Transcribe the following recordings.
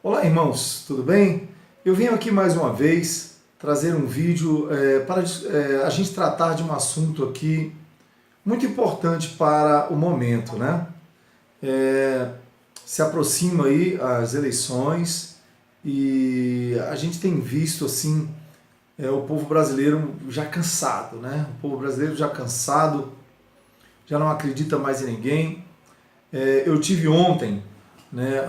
Olá, irmãos, tudo bem? Eu venho aqui mais uma vez trazer um vídeo para a gente tratar de um assunto aqui muito importante para o momento, né? Se aproxima aí as eleições e a gente tem visto assim o povo brasileiro já cansado, né? O povo brasileiro já cansado, já não acredita mais em ninguém. Eu tive ontem, né,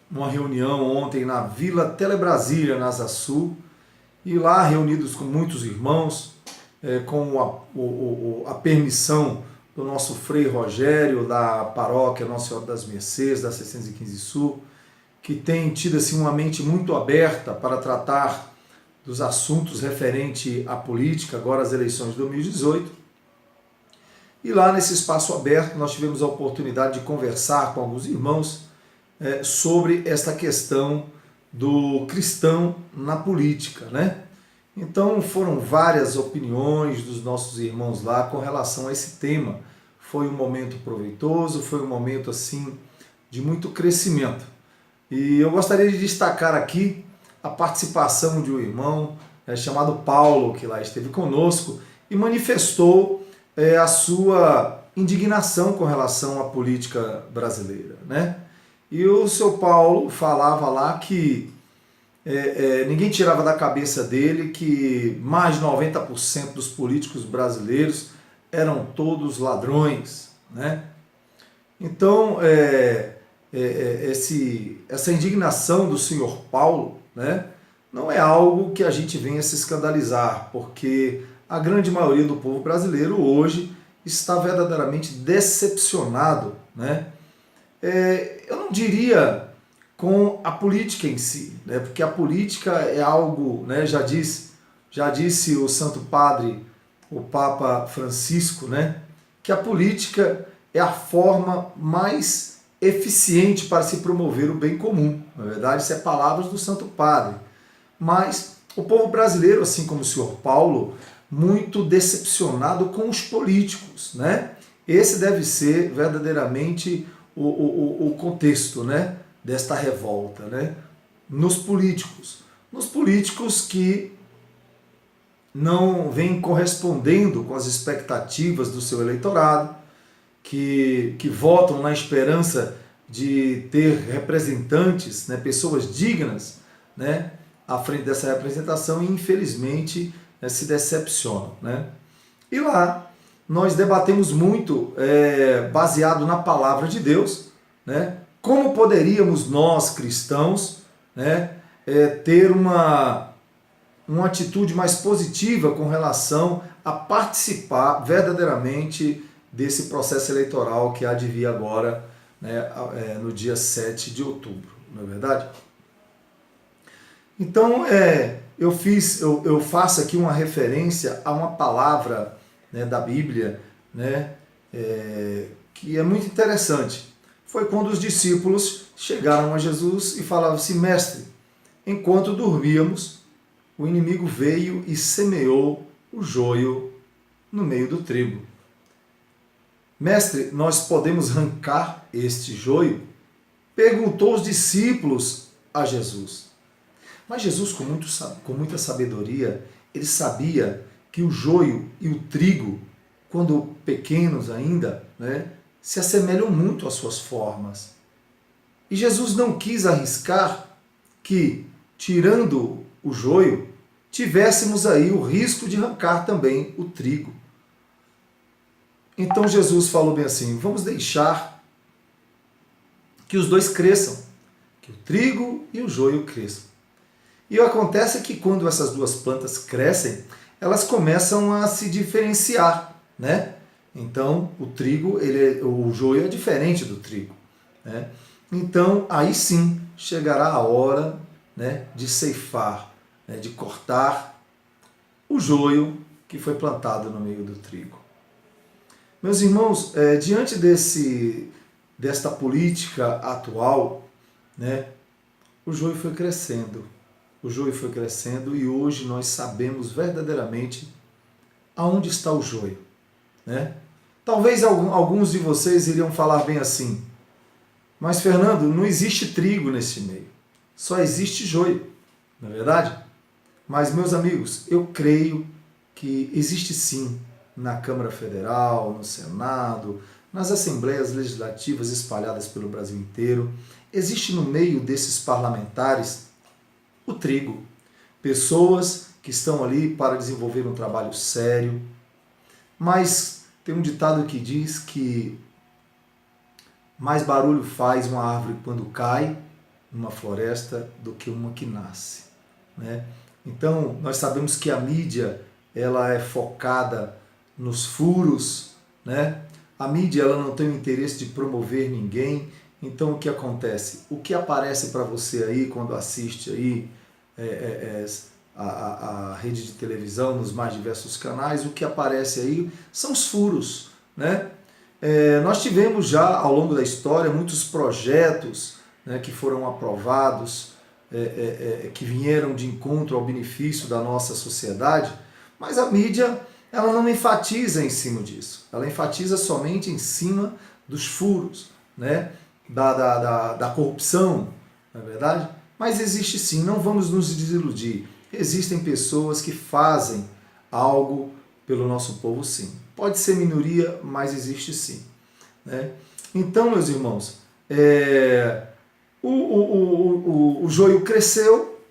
uma reunião ontem na Vila Telebrasília, na Asa Sul, e lá reunidos com muitos irmãos, com a permissão do nosso Frei Rogério, da paróquia Nossa Senhora das Mercês, da 615 Sul, que tem tido assim, uma mente muito aberta para tratar dos assuntos referentes à política, agora as eleições de 2018. E lá nesse espaço aberto nós tivemos a oportunidade de conversar com alguns irmãos sobre esta questão do cristão na política, né? Então foram várias opiniões dos nossos irmãos lá com relação a esse tema. Foi um momento proveitoso, foi um momento assim de muito crescimento. E eu gostaria de destacar aqui a participação de um irmão chamado Paulo, que lá esteve conosco e manifestou a sua indignação com relação à política brasileira, né? E o seu Paulo falava lá que ninguém tirava da cabeça dele que mais de 90% dos políticos brasileiros eram todos ladrões, né? Então, essa indignação do senhor Paulo, né, não é algo que a gente venha se escandalizar, porque a grande maioria do povo brasileiro hoje está verdadeiramente decepcionado, né? Eu não diria com a política em si, né? Porque a política é algo, né? Já disse o Santo Padre, o Papa Francisco, né? Que a política é a forma mais eficiente para se promover o bem comum. Na verdade, isso é palavras do Santo Padre. Mas o povo brasileiro, assim como o senhor Paulo, muito decepcionado com os políticos, né? Esse deve ser verdadeiramente o contexto, né, desta revolta, né? Nos políticos que não vêm correspondendo com as expectativas do seu eleitorado, que votam na esperança de ter representantes, né, pessoas dignas, né, à frente dessa representação e infelizmente se decepcionam, né? E lá nós debatemos muito baseado na palavra de Deus, né? Como poderíamos nós cristãos, né, ter uma atitude mais positiva com relação a participar verdadeiramente desse processo eleitoral que há de vir agora, né, no dia 7 de outubro, não é verdade? Então, eu faço aqui uma referência a uma palavra, né, da Bíblia, né, que é muito interessante. Foi quando os discípulos chegaram a Jesus e falavam assim: mestre, enquanto dormíamos, o inimigo veio e semeou o joio no meio do trigo. Mestre, nós podemos arrancar este joio? Perguntou os discípulos a Jesus. Mas Jesus, com muita sabedoria, ele sabia que o joio e o trigo, quando pequenos ainda, né, se assemelham muito às suas formas. E Jesus não quis arriscar que, tirando o joio, tivéssemos aí o risco de arrancar também o trigo. Então Jesus falou bem assim: vamos deixar que os dois cresçam, que o trigo e o joio cresçam. E acontece que quando essas duas plantas crescem, elas começam a se diferenciar, né? Então o joio é diferente do trigo, né? Então aí sim chegará a hora, né, de ceifar, né, de cortar o joio que foi plantado no meio do trigo. Meus irmãos, diante desta política atual, né, o joio foi crescendo. O joio foi crescendo e hoje nós sabemos verdadeiramente aonde está o joio, né? Talvez alguns de vocês iriam falar bem assim: mas Fernando, não existe trigo nesse meio. só existe joio, não é verdade? Mas, meus amigos, eu creio que existe sim na Câmara Federal, no Senado, nas assembleias legislativas espalhadas pelo Brasil inteiro, existe no meio desses parlamentares o trigo. Pessoas que estão ali para desenvolver um trabalho sério, mas tem um ditado que diz que mais barulho faz uma árvore quando cai numa floresta do que uma que nasce, né? Então, nós sabemos que a mídia ela é focada nos furos, né? A mídia ela não tem o interesse de promover ninguém. Então, o que acontece? O que aparece para você aí quando assiste aí a rede de televisão nos mais diversos canais, o que aparece aí são os furos, né? Nós tivemos já ao longo da história muitos projetos, né, que foram aprovados, que vieram de encontro ao benefício da nossa sociedade, mas a mídia ela não enfatiza em cima disso, ela enfatiza somente em cima dos furos, né, da corrupção, não é verdade? Mas existe sim, não vamos nos desiludir, existem pessoas que fazem algo pelo nosso povo sim. Pode ser minoria, mas existe sim, né? Então, meus irmãos, o joio cresceu,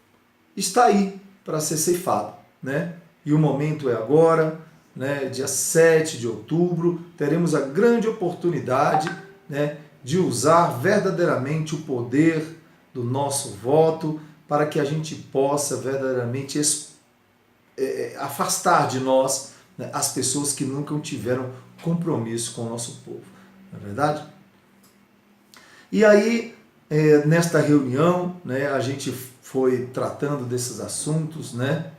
está aí para ser ceifado, né? E o momento é agora, né? Dia 7 de outubro, teremos a grande oportunidade, né, de usar verdadeiramente o poder do nosso voto para que a gente possa verdadeiramente afastar de nós, né, as pessoas que nunca tiveram compromisso com o nosso povo, não é verdade? E aí, nesta reunião, né, a gente foi tratando desses assuntos, né,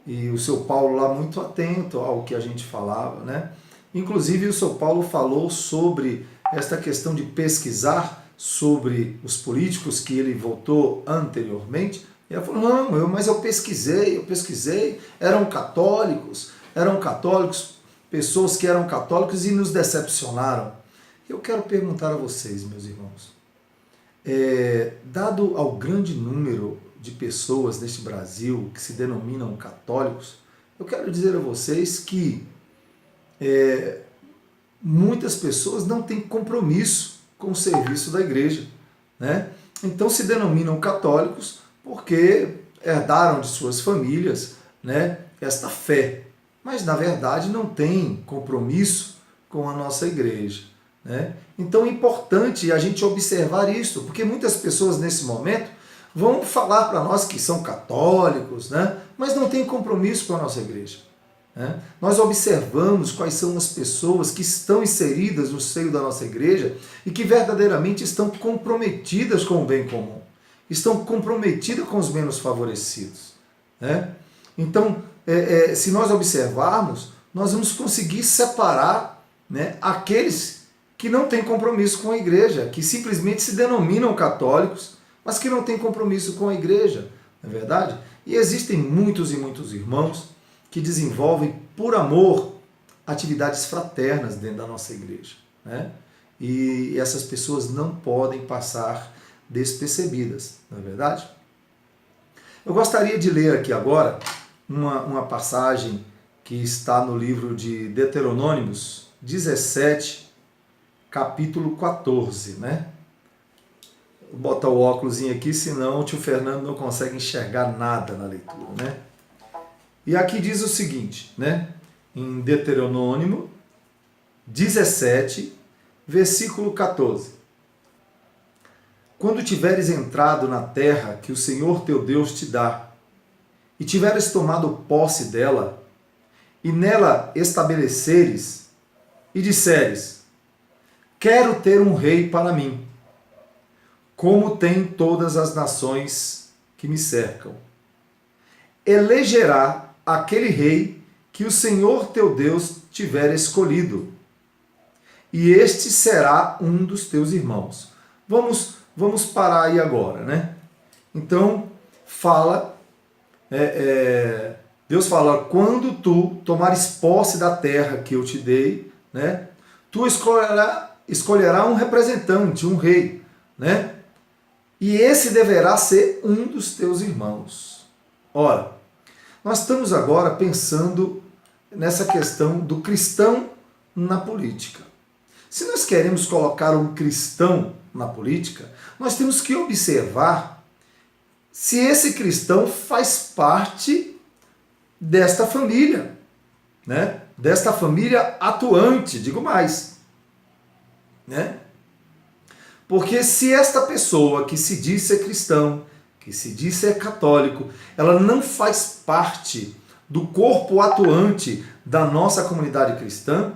e o seu Paulo lá muito atento ao que a gente falava, né? Inclusive o seu Paulo falou sobre esta questão de pesquisar sobre os políticos que ele votou anteriormente. E ela falou, não, mas eu pesquisei, eram católicos, pessoas que eram católicos e nos decepcionaram. Eu quero perguntar a vocês, meus irmãos, dado ao grande número de pessoas neste Brasil que se denominam católicos, eu quero dizer a vocês que muitas pessoas não têm compromisso com o serviço da igreja, né? Então se denominam católicos porque herdaram de suas famílias, né, esta fé, mas na verdade não tem compromisso com a nossa igreja, né? Então é importante a gente observar isso, porque muitas pessoas nesse momento vão falar para nós que são católicos, né, mas não têm compromisso com a nossa igreja. Nós observamos quais são as pessoas que estão inseridas no seio da nossa igreja e que verdadeiramente estão comprometidas com o bem comum, estão comprometidas com os menos favorecidos, né? Então, se nós observarmos, nós vamos conseguir separar, né, aqueles que não têm compromisso com a igreja, que simplesmente se denominam católicos, mas que não têm compromisso com a igreja, não é verdade? E existem muitos e muitos irmãos que desenvolvem, por amor, atividades fraternas dentro da nossa igreja, né? E essas pessoas não podem passar despercebidas, não é verdade? Eu gostaria de ler aqui agora uma passagem que está no livro de Deuteronômios 17, capítulo 14, né? Vou botar o óculos aqui, senão o tio Fernando não consegue enxergar nada na leitura, né? E aqui diz o seguinte, né? Em Deuteronômio 17, versículo 14. Quando tiveres entrado na terra que o Senhor teu Deus te dá, e tiveres tomado posse dela, e nela estabeleceres, e disseres, quero ter um rei para mim, como tem todas as nações que me cercam. Elegerá aquele rei que o Senhor teu Deus tiver escolhido, e este será um dos teus irmãos. Vamos parar aí agora, né? Então, Deus fala, quando tu tomares posse da terra que eu te dei, né, tu escolherá um representante, um rei, né? e esse deverá ser um dos teus irmãos. Ora, nós estamos agora pensando nessa questão do cristão na política. Se nós queremos colocar um cristão na política, nós temos que observar se esse cristão faz parte desta família, né? Desta família atuante, digo mais, né? Porque se esta pessoa que se diz ser cristão, que se diz ser católico, ela não faz parte do corpo atuante da nossa comunidade cristã,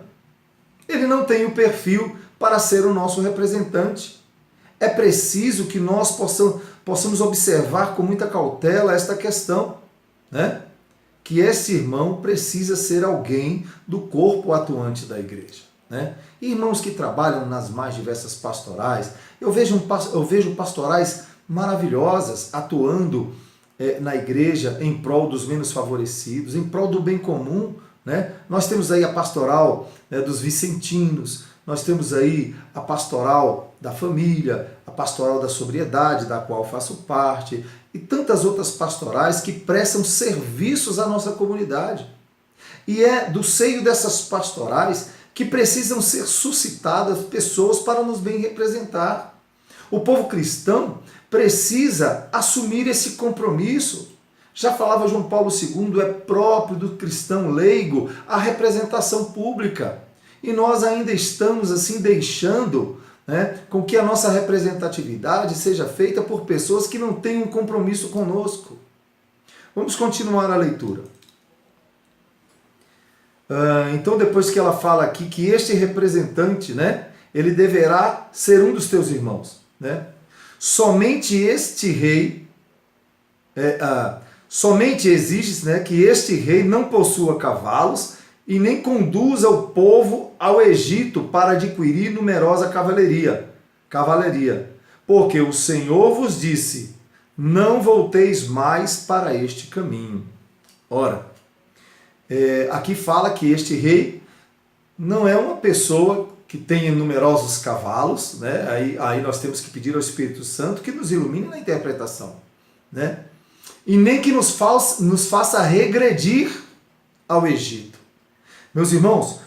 ele não tem o perfil para ser o nosso representante. É preciso que nós possamos observar com muita cautela esta questão, né? Que esse irmão precisa ser alguém do corpo atuante da igreja, né? Irmãos que trabalham nas mais diversas pastorais, eu vejo pastorais maravilhosas atuando na igreja em prol dos menos favorecidos, em prol do bem comum, né? Nós temos aí a pastoral, né, dos vicentinos, nós temos aí a pastoral da família, a pastoral da sobriedade, da qual faço parte, e tantas outras pastorais que prestam serviços à nossa comunidade. E é do seio dessas pastorais que precisam ser suscitadas pessoas para nos bem representar. O povo cristão precisa assumir esse compromisso. Já falava João Paulo II, é próprio do cristão leigo a representação pública. E nós ainda estamos assim deixando, né, com que a nossa representatividade seja feita por pessoas que não têm um compromisso conosco. Vamos continuar a leitura. Então, depois que ela fala aqui que este representante, né, ele deverá ser um dos teus irmãos, né? Somente este rei, somente exige, né, que este rei não possua cavalos e nem conduza o povo ao Egito para adquirir numerosa cavalaria, porque o Senhor vos disse, não volteis mais para este caminho. Ora, aqui fala que este rei não é uma pessoa que tenha numerosos cavalos, né? Aí nós temos que pedir ao Espírito Santo que nos ilumine na interpretação, né? E nem que nos faça regredir ao Egito. Meus irmãos,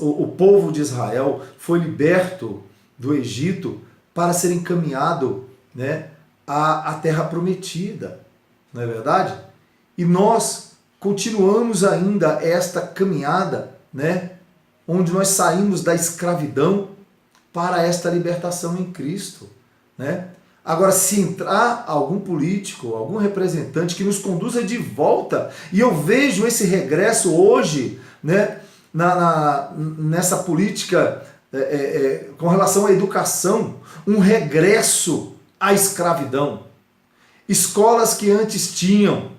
o povo de Israel foi liberto do Egito para ser encaminhado, né, à terra prometida, não é verdade? E nós continuamos ainda esta caminhada, né, onde nós saímos da escravidão para esta libertação em Cristo, né? Agora, se entrar algum político, algum representante que nos conduza de volta, e eu vejo esse regresso hoje, né, nessa política com relação à educação, um regresso à escravidão. Escolas que antes tinham,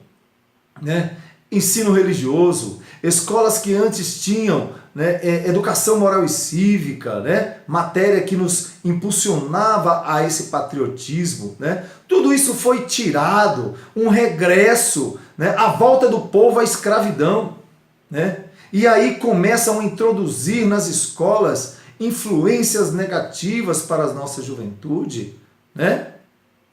né, ensino religioso, escolas que antes tinham, né, educação moral e cívica, né, matéria que nos impulsionava a esse patriotismo, né, tudo isso foi tirado, um regresso, né, a volta do povo à escravidão, né, e aí começam a introduzir nas escolas influências negativas para a nossa juventude, né,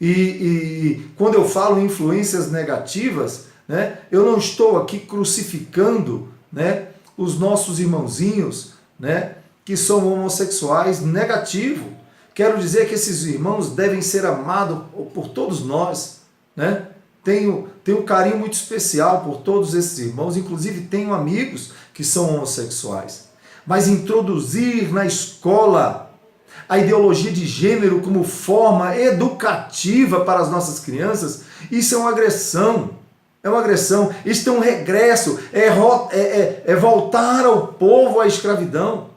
e quando eu falo em influências negativas, né, eu não estou aqui crucificando, né, os nossos irmãozinhos, né, que são homossexuais, negativo. Quero dizer que esses irmãos devem ser amados por todos nós, né? Tenho um carinho muito especial por todos esses irmãos, inclusive tenho amigos que são homossexuais. Mas introduzir na escola a ideologia de gênero como forma educativa para as nossas crianças, isso é uma agressão. É uma agressão, isto é um regresso, é voltar ao povo à escravidão.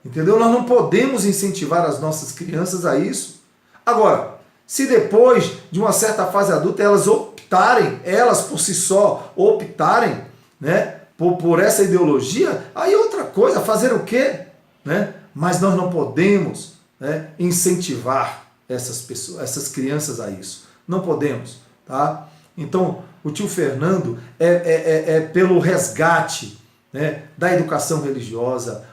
Entendeu? Nós não podemos incentivar as nossas crianças a isso. Agora, se depois de uma certa fase adulta elas por si só optarem, né, por essa ideologia, aí outra coisa, fazer o quê? Né? Mas nós não podemos, né, incentivar essas pessoas, essas crianças a isso. Não podemos, tá? Então, o tio Fernando é pelo resgate, né, da educação religiosa.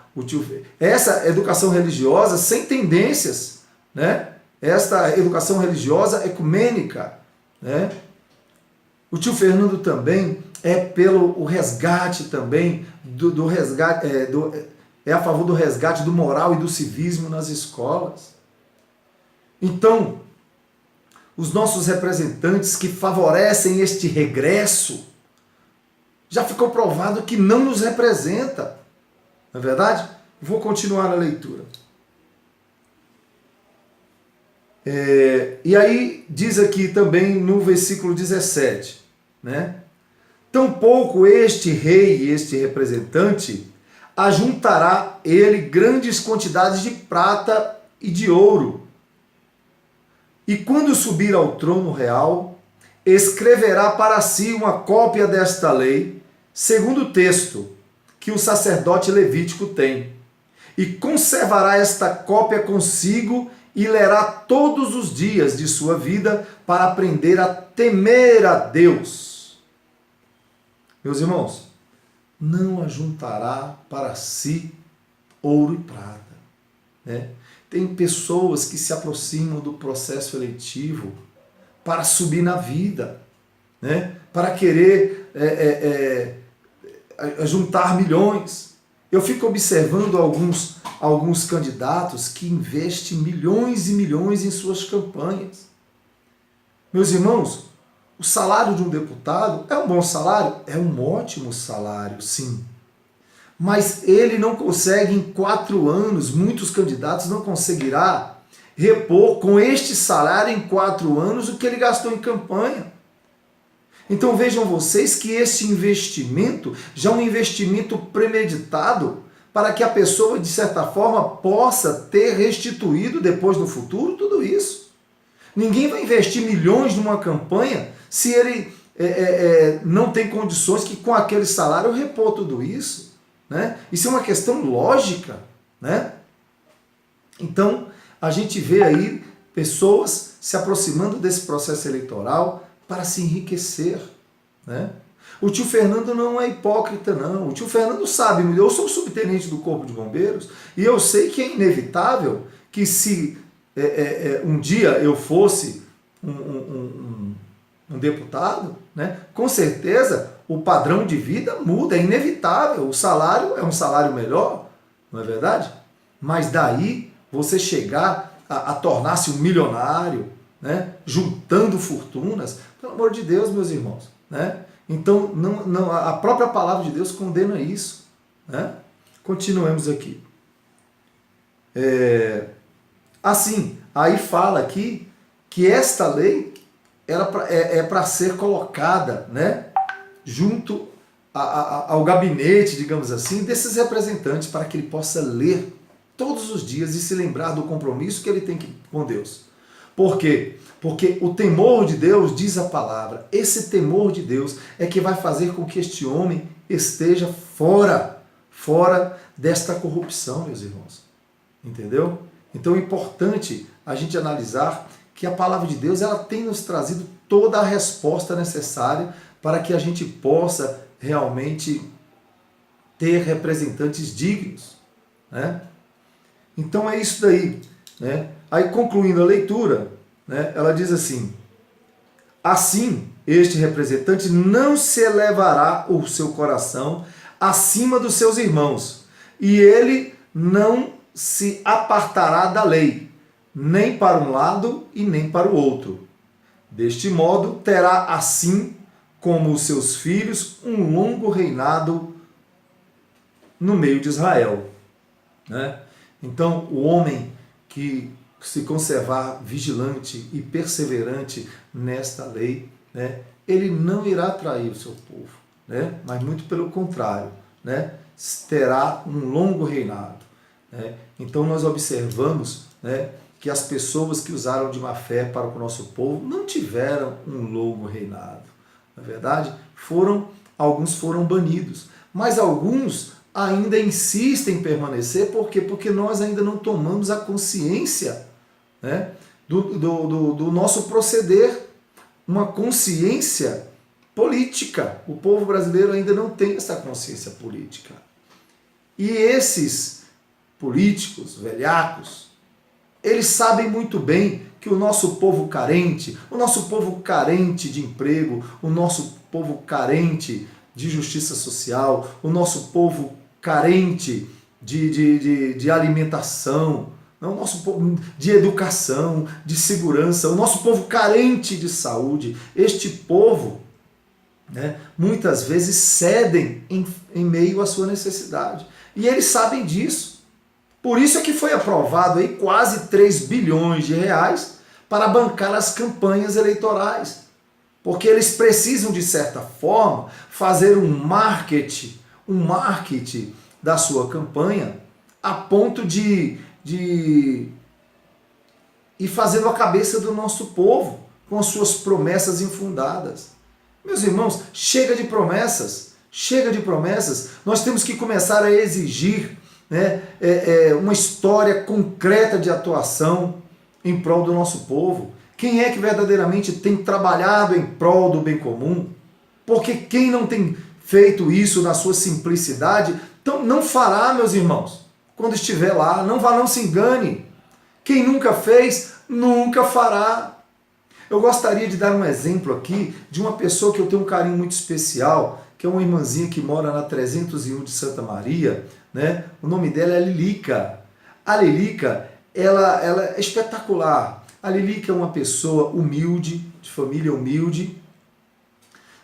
Essa educação religiosa sem tendências, né, esta educação religiosa ecumênica, né? O tio Fernando também é pelo o resgate também, do resgate, é a favor do resgate do moral e do civismo nas escolas. Então, os nossos representantes que favorecem este regresso, já ficou provado que não nos representa. Não é verdade? Vou continuar na leitura. E aí diz aqui também no versículo 17, né? Tampouco este rei, este representante, ajuntará ele grandes quantidades de prata e de ouro. E quando subir ao trono real, escreverá para si uma cópia desta lei, segundo o texto que o sacerdote levítico tem. E conservará esta cópia consigo e lerá todos os dias de sua vida para aprender a temer a Deus. Meus irmãos, não ajuntará para si ouro e prata, né? Tem pessoas que se aproximam do processo eletivo para subir na vida, né? Para querer juntar milhões. Eu fico observando alguns candidatos que investem milhões e milhões em suas campanhas. Meus irmãos, o salário de um deputado é um bom salário? É um ótimo salário, sim. Mas ele não consegue em 4 anos, muitos candidatos não conseguirá repor com este salário em 4 anos o que ele gastou em campanha. Então vejam vocês que esse investimento já é um investimento premeditado para que a pessoa, de certa forma, possa ter restituído depois no futuro tudo isso. Ninguém vai investir milhões numa campanha se ele não tem condições que com aquele salário repor tudo isso, né? Isso é uma questão lógica, né? Então a gente vê aí pessoas se aproximando desse processo eleitoral para se enriquecer, né? O tio Fernando não é hipócrita, não. O tio Fernando sabe, eu sou subtenente do Corpo de Bombeiros e eu sei que é inevitável que se um dia eu fosse um deputado, né, com certeza o padrão de vida muda, é inevitável. O salário é um salário melhor, não é verdade? Mas daí você chegar a tornar-se um milionário, né, juntando fortunas, pelo amor de Deus, meus irmãos, né? Então, a própria palavra de Deus condena isso, né? Continuemos aqui. Assim, aí fala aqui que esta lei é para ser colocada, né, junto ao gabinete, digamos assim, desses representantes, para que ele possa ler todos os dias e se lembrar do compromisso que ele tem com Deus. Por quê? Porque o temor de Deus, diz a palavra, esse temor de Deus é que vai fazer com que este homem esteja fora desta corrupção, meus irmãos. Entendeu? Então é importante a gente analisar que a palavra de Deus ela tem nos trazido toda a resposta necessária para que a gente possa realmente ter representantes dignos, né? Então é isso daí, né? Aí concluindo a leitura, né, ela diz assim: assim este representante não se elevará o seu coração acima dos seus irmãos, e ele não se apartará da lei, nem para um lado e nem para o outro. Deste modo terá assim como os seus filhos um longo reinado no meio de Israel, né? Então o homem que se conservar vigilante e perseverante nesta lei, né, ele não irá trair o seu povo, né, mas muito pelo contrário, né, terá um longo reinado, né. Então nós observamos, né, que as pessoas que usaram de má fé para o nosso povo não tiveram um longo reinado. Na verdade, alguns foram banidos, mas alguns ainda insistem em permanecer. Por quê? Porque nós ainda não tomamos a consciência, né, do nosso proceder, uma consciência política. O povo brasileiro ainda não tem essa consciência política. E esses políticos, velhacos, eles sabem muito bem que o nosso povo carente de emprego, o nosso povo carente de justiça social, o nosso povo carente de alimentação, o nosso povo de educação, de segurança, o nosso povo carente de saúde, este povo, né, muitas vezes cedem em meio à sua necessidade. E eles sabem disso. Por isso é que foi aprovado aí quase 3 bilhões de reais para bancar as campanhas eleitorais. Porque eles precisam, de certa forma, fazer um marketing da sua campanha a ponto de ir fazendo a cabeça do nosso povo com as suas promessas infundadas. Meus irmãos, chega de promessas, nós temos que começar a exigir, né, uma história concreta de atuação em prol do nosso povo. Quem é que verdadeiramente tem trabalhado em prol do bem comum? Porque quem não tem feito isso na sua simplicidade, então não fará, meus irmãos, quando estiver lá. Não se engane. Quem nunca fez, nunca fará. Eu gostaria de dar um exemplo aqui de uma pessoa que eu tenho um carinho muito especial, que é uma irmãzinha que mora na 301 de Santa Maria, né? O nome dela é Lilica. A Lilica, ela é espetacular. A Lilica é uma pessoa humilde, de família humilde,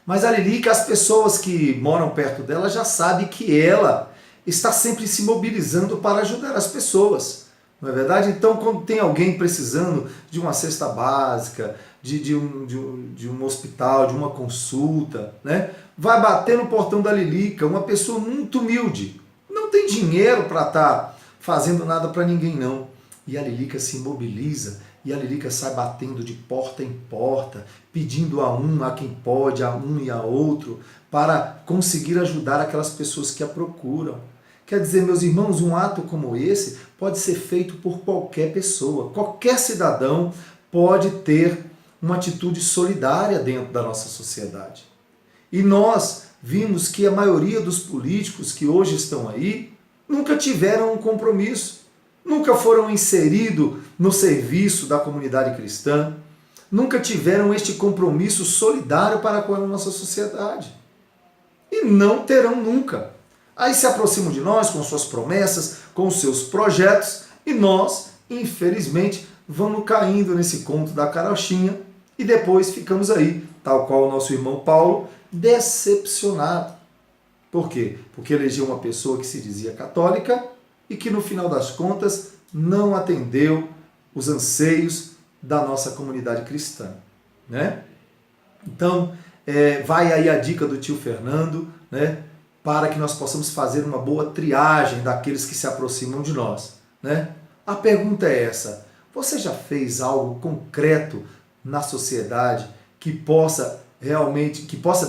mas a Lilica, as pessoas que moram perto dela já sabem que ela está sempre se mobilizando para ajudar as pessoas. Não é verdade? Então, quando tem alguém precisando de uma cesta básica, de um hospital, de uma consulta, né, vai bater no portão da Lilica, uma pessoa muito humilde. Não tem dinheiro para estar fazendo nada para ninguém, não. E a Lilica se mobiliza, e a Lilica sai batendo de porta em porta, pedindo a quem pode, a um e a outro, para conseguir ajudar aquelas pessoas que a procuram. Quer dizer, meus irmãos, um ato como esse pode ser feito por qualquer pessoa. Qualquer cidadão pode ter uma atitude solidária dentro da nossa sociedade. E nós vimos que a maioria dos políticos que hoje estão aí nunca tiveram um compromisso, nunca foram inseridos no serviço da comunidade cristã, nunca tiveram este compromisso solidário para com a nossa sociedade. E não terão nunca. Aí se aproximam de nós com suas promessas, com os seus projetos, e nós, infelizmente, vamos caindo nesse conto da carochinha e depois ficamos aí, tal qual o nosso irmão Paulo, decepcionado. Por quê? Porque elegeu uma pessoa que se dizia católica e que no final das contas não atendeu os anseios da nossa comunidade cristã, né? Então, vai aí a dica do tio Fernando, né? Para que nós possamos fazer uma boa triagem daqueles que se aproximam de nós, né? A pergunta é essa: você já fez algo concreto na sociedade que possa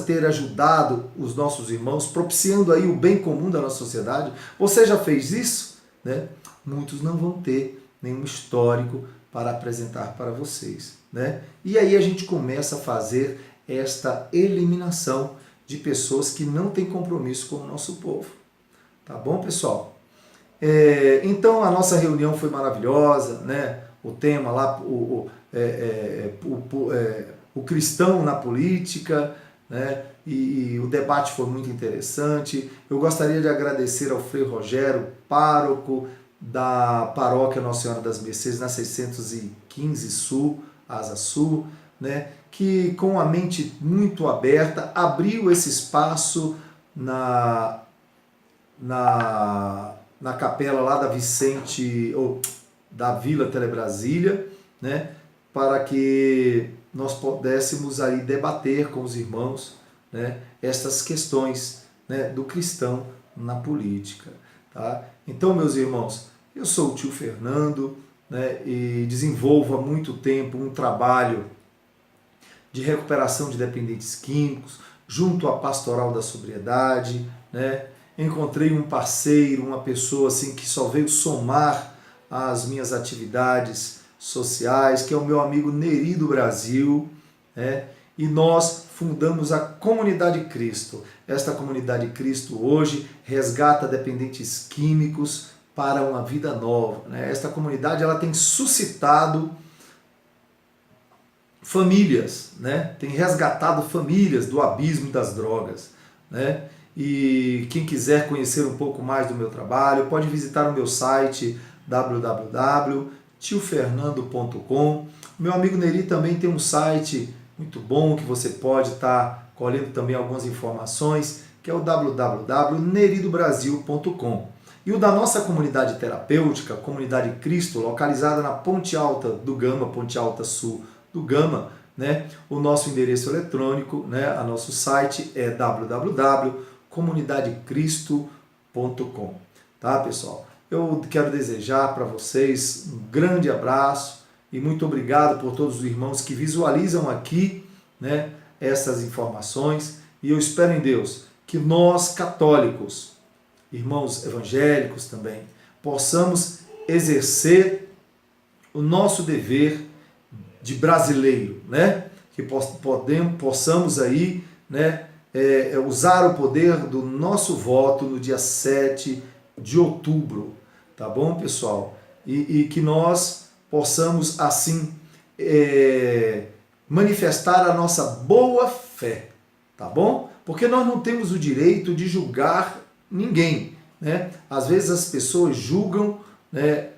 ter ajudado os nossos irmãos, propiciando aí o bem comum da nossa sociedade? Você já fez isso, né? Muitos não vão ter nenhum histórico para apresentar para vocês, né? E aí a gente começa a fazer esta eliminação de pessoas que não têm compromisso com o nosso povo. Tá bom, pessoal? Então a nossa reunião foi maravilhosa, né? O tema lá, o cristão na política, né? E o debate foi muito interessante. Eu gostaria de agradecer ao Frei Rogério, pároco da paróquia Nossa Senhora das Mercês, na 615 Sul, Asa Sul, né? Que com a mente muito aberta abriu esse espaço na capela lá da Vila Telebrasília, né, para que nós pudéssemos aí debater com os irmãos, né, estas questões, né, do cristão na política. Tá? Então, meus irmãos, eu sou o tio Fernando, né, e desenvolvo há muito tempo um trabalho de recuperação de dependentes químicos, junto à Pastoral da Sobriedade, né? Encontrei um parceiro, uma pessoa assim que só veio somar às minhas atividades sociais, que é o meu amigo Neri do Brasil, né? E nós fundamos a Comunidade Cristo. Esta Comunidade Cristo hoje resgata dependentes químicos para uma vida nova, né? Esta comunidade ela tem suscitado famílias, né? Tem resgatado famílias do abismo das drogas, né? E quem quiser conhecer um pouco mais do meu trabalho, pode visitar o meu site www.tiofernando.com. Meu amigo Neri também tem um site muito bom que você pode estar colhendo também algumas informações, que é o www.neridobrasil.com. E o da nossa comunidade terapêutica, Comunidade Cristo, localizada na Ponte Alta do Gama, Ponte Alta Sul do Gama, né? O nosso endereço eletrônico, né? O nosso site é www.comunidadecristo.com. Tá, pessoal? Eu quero desejar para vocês um grande abraço e muito obrigado por todos os irmãos que visualizam aqui, né, essas informações. E eu espero em Deus que nós, católicos, irmãos evangélicos também, possamos exercer o nosso dever de brasileiro, né? Que possamos aí, né, usar o poder do nosso voto no dia 7 de outubro, tá bom, pessoal? E que nós possamos, assim, manifestar a nossa boa fé, tá bom? Porque nós não temos o direito de julgar ninguém, né? Às vezes as pessoas julgam, né,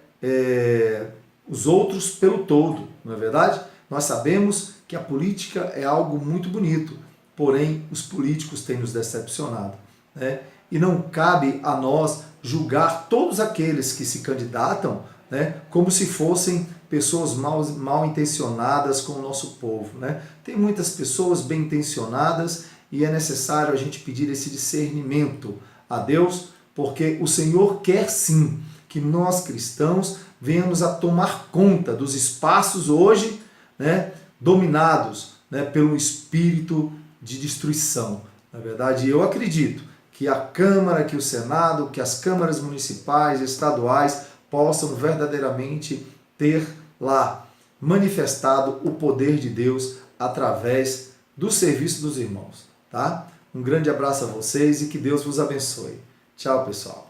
os outros pelo todo, não é verdade? Nós sabemos que a política é algo muito bonito, porém os políticos têm nos decepcionado, né? E não cabe a nós julgar todos aqueles que se candidatam, né, como se fossem pessoas mal intencionadas com o nosso povo, né? Tem muitas pessoas bem intencionadas e é necessário a gente pedir esse discernimento a Deus, porque o Senhor quer sim que nós cristãos venhamos a tomar conta dos espaços hoje, né, dominados, né, pelo espírito de destruição. Na verdade, eu acredito que a Câmara, que o Senado, que as câmaras municipais, estaduais possam verdadeiramente ter lá manifestado o poder de Deus através do serviço dos irmãos, tá? Um grande abraço a vocês e que Deus vos abençoe. Tchau, pessoal.